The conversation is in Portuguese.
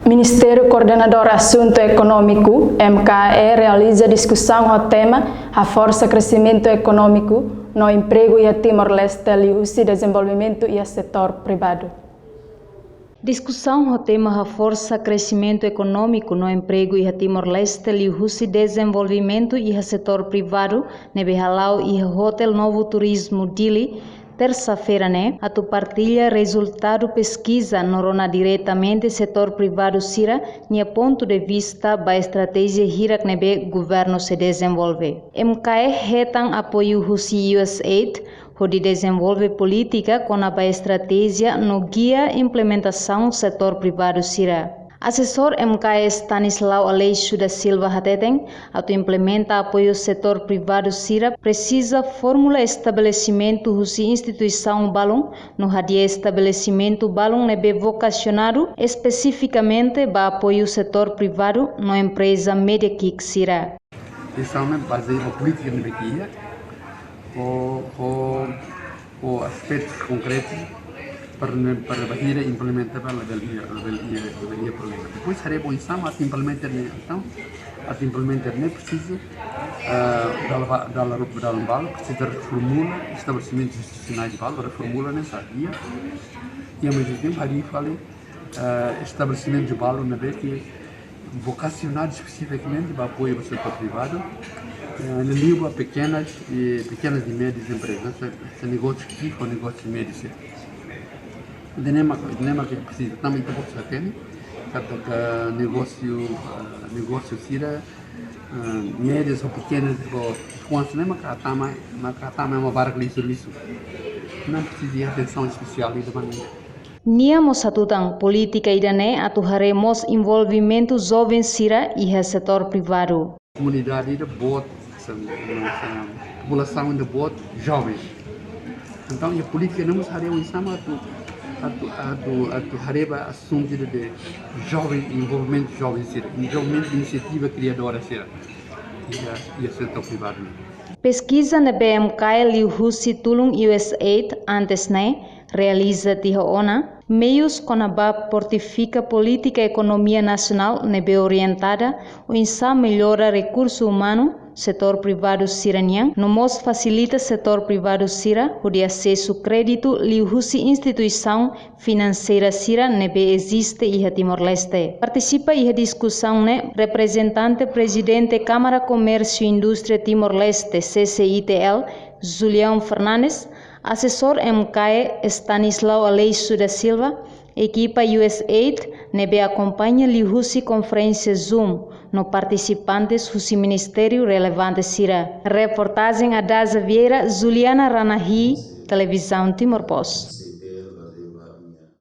Ministério Coordenador Assunto Econômico, MKE, realiza discussão ao tema a força crescimento econômico no emprego e a Timor-Leste, e desenvolvimento e a setor privado. Discussão ao tema a força crescimento econômico no emprego e a Timor-Leste, e desenvolvimento e a setor privado, nebe halau e hotel Novo Turismo Dili, terça-feira, a tu partilha resultado pesquisa norona diretamente setor privado sira, nia ponto de vista ba estratégia hirak nebe governo se desenvolve. MKE retan apoio Husi USAID, onde desenvolve política com a estratégia no guia implementação setor privado sira. Assessor MKE Stanislau Aleixo da Silva Hateten, auto implementa apoio setor privado sira, precisa fórmula estabelecimento husi instituição balão, no radia estabelecimento balão nebe vocacionado especificamente para apoio setor privado no empresa média que sira. Isso é baseado na política de Bequia, com aspectos concretos para a implementar o programa. Depois será bom insama a implementar então precisa dar um valor, precisa reformula estabelecimentos institucionais de valor, reformula nessa guia e ao mesmo tempo ali falei estabelecimento de valor na vez que vocacionado especificamente para apoio do setor privado, na língua pequenas e médias empresas, negócios pequenos ou negócios médios. Dinema que precisa também ter kata negócio sira médias ou pequenas quanto nem makatama uma barra de serviço não precisa de atenção especial de maneira. Nia mosatutang política irane atuharemos envolvimento jovem sira e setor privado. Comunidade de bot, população de bot jovens. Então a política não nos haremos insama a hareba assunto de jovem envolvimento jovem sira, envolvimento de iniciativa criadora sira e a setor privado. Pesquisa na BMK Liu Husi Tulung USAID antes realiza de ONA meios com a portifica política e economia nacional nebe orientada o insa melhora recurso humano setor privado siranian no mos facilita setor privado sira o de acesso crédito liu husi instituição financeira sira nebe existe e Timor-Leste. Participa e discussão representante presidente Câmara Comércio e Indústria Timor-Leste CCITL Julião Fernandes, assessor MKE Stanislau Aleixo da Silva, equipa USAID nebe acompanha Liu Husi conferência Zoom no participantes Husi Ministério relevante sira. Reportagem Adaza Vieira, Juliana Ranahi, Televisão Timor Post.